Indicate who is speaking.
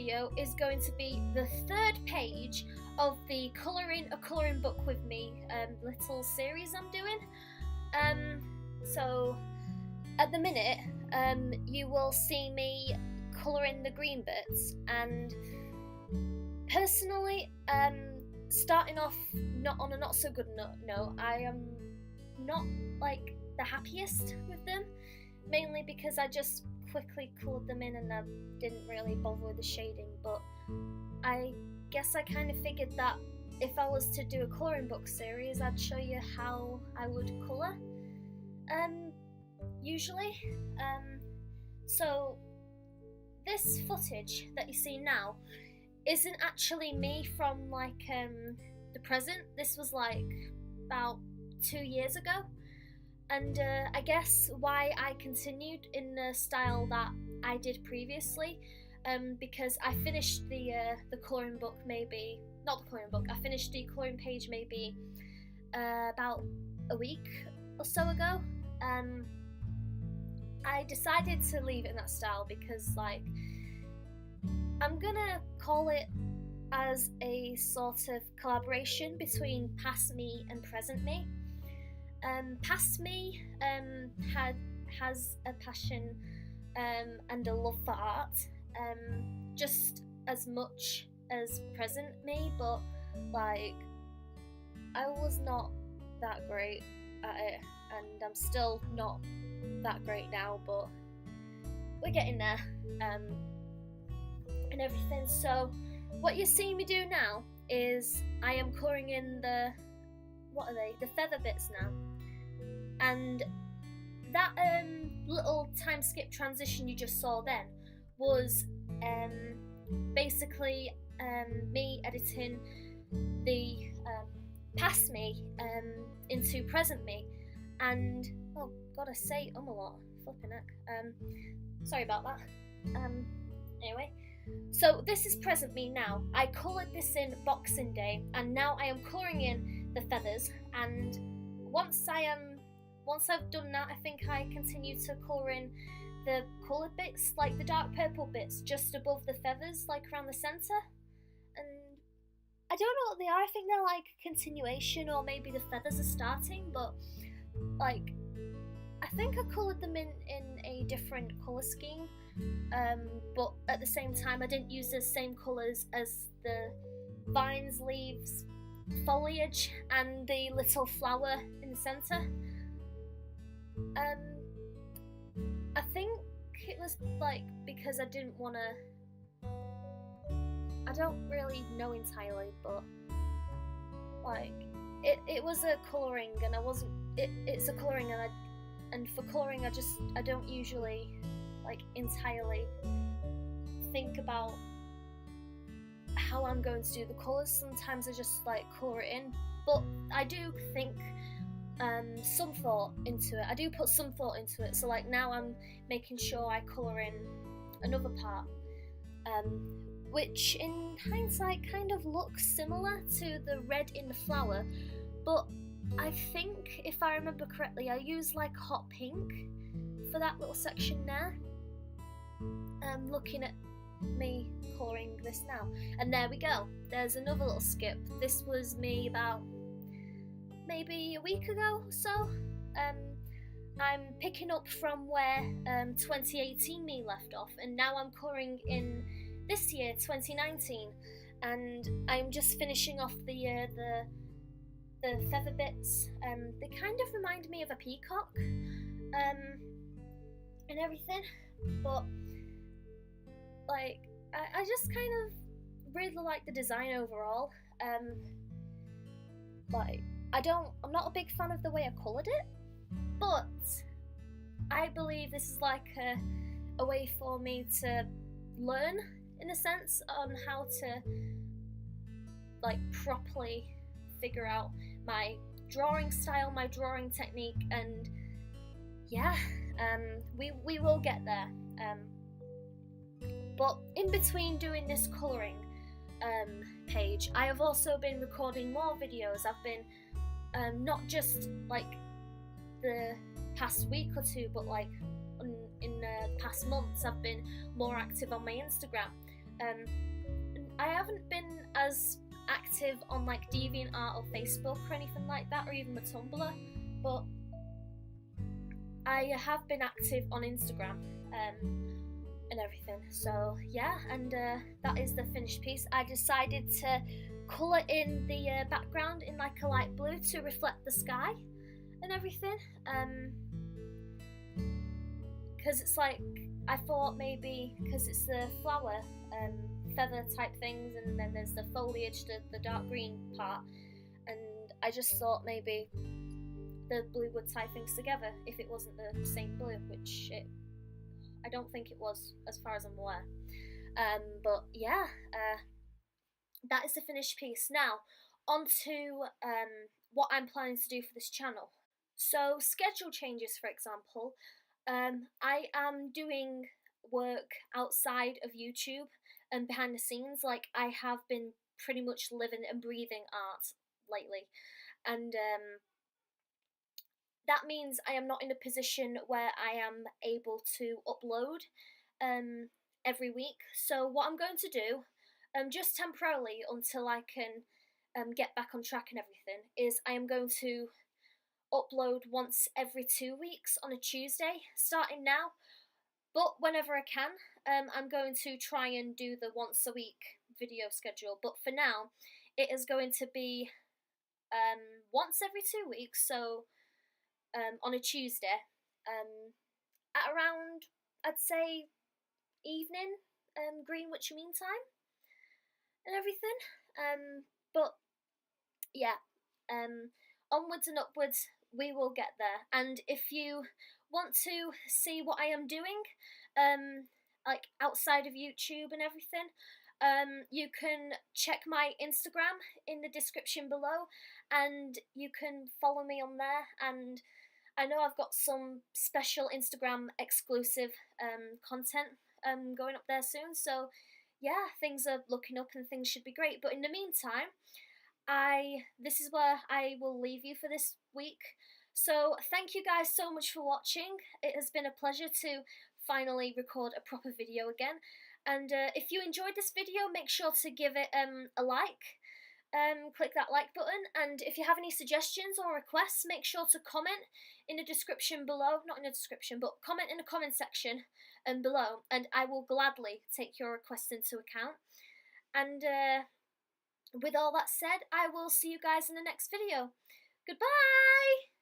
Speaker 1: video is going to be the third page of the Colouring a Colouring Book with Me little series I'm doing. So at the minute, you will see me colouring the green bits, and personally, starting off not on a not so good note, I am not like the happiest with them, mainly because I just quickly coloured them in and I didn't really bother with the shading. But I guess I kind of figured that if I was to do a colouring book series, I'd show you how I would colour usually. So this footage that you see now isn't actually me from like the present. This was like about 2 years ago, and I guess why I continued in the style that I did previously, because I finished the colouring book maybe, not the colouring book, I finished the colouring page maybe about a week or so ago. I decided to leave it in that style because, like, I'm gonna call it as a sort of collaboration between past me and present me. Past me has a passion and a love for art, just as much as present me, but like I was not that great at it, and I'm still not that great now, but we're getting there, and everything. So what you're seeing me do now is I am colouring in the, what are they, the feather bits now, and that little time skip transition you just saw then was basically me editing the past me into present me. And oh god, I say a lot, flipping heck. Sorry about that. Anyway, so this is present me now. I coloured this in Boxing Day, and now I am colouring in the feathers. And once I've done that, I think I continue to colour in the coloured bits, like the dark purple bits just above the feathers, like around the centre. And I don't know what they are. I think they're like continuation, or maybe the feathers are starting, but like I think I coloured them in a different colour scheme, but at the same time I didn't use the same colours as the vines, leaves, foliage and the little flower in the centre. I think it was like because I didn't want to, I don't really know entirely, but like it was a colouring, and I wasn't, it's a colouring, and for colouring I don't usually like entirely think about how I'm going to do the colours. Sometimes I just like colour it in, but I do think some thought into it. I do put some thought into it. So like now I'm making sure I colour in another part, which in hindsight kind of looks similar to the red in the flower, but I think if I remember correctly I used like hot pink for that little section there. Looking at me colouring this now, and there we go, there's another little skip. This was me about maybe a week ago or so. I'm picking up from where 2018 me left off, and now I'm colouring in this year, 2019, and I'm just finishing off the feather bits. They kind of remind me of a peacock, and everything, but like I just kind of really like the design overall. Like I'm not a big fan of the way I coloured it, but I believe this is like a way for me to learn, in a sense, on how to like properly figure out my drawing style, my drawing technique, and yeah, we will get there. But in between doing this colouring page, I have also been recording more videos. I've been not just like the past week or two, but like in the past months I've been more active on my Instagram, I haven't been as active on like DeviantArt or Facebook or anything like that, or even the Tumblr, but I have been active on Instagram and everything. So yeah, and that is the finished piece. I decided to colour in the background in like a light blue to reflect the sky and everything, because it's like, I thought maybe because it's the flower feather type things, and then there's the foliage, the dark green part, and I just thought maybe the blue would tie things together if it wasn't the same blue, which I don't think it was, as far as I'm aware. But yeah, that is the finished piece. Now, on to what I'm planning to do for this channel. So, schedule changes, for example. I am doing work outside of YouTube and behind the scenes. Like, I have been pretty much living and breathing art lately, and that means I am not in a position where I am able to upload every week. So what I'm going to do, just temporarily until I can get back on track and everything, is I am going to upload once every 2 weeks on a Tuesday, starting now. But whenever I can, I'm going to try and do the once a week video schedule. But for now, it is going to be once every 2 weeks, so on a Tuesday, at around, I'd say, evening, Greenwich Mean Time, and everything. But yeah, onwards and upwards, we will get there. And if you want to see what I am doing, like outside of YouTube and everything, you can check my Instagram in the description below, and you can follow me on there. And I know I've got some special Instagram exclusive content going up there soon, so yeah, things are looking up and things should be great. But in the meantime, this is where I will leave you for this week. So thank you guys so much for watching. It has been a pleasure to finally record a proper video again. And if you enjoyed this video, make sure to give it a like. Click that like button, and if you have any suggestions or requests, make sure to comment in the description below, not in the description, but comment in the comment section below, and I will gladly take your requests into account. And with all that said, I will see you guys in the next video. Goodbye!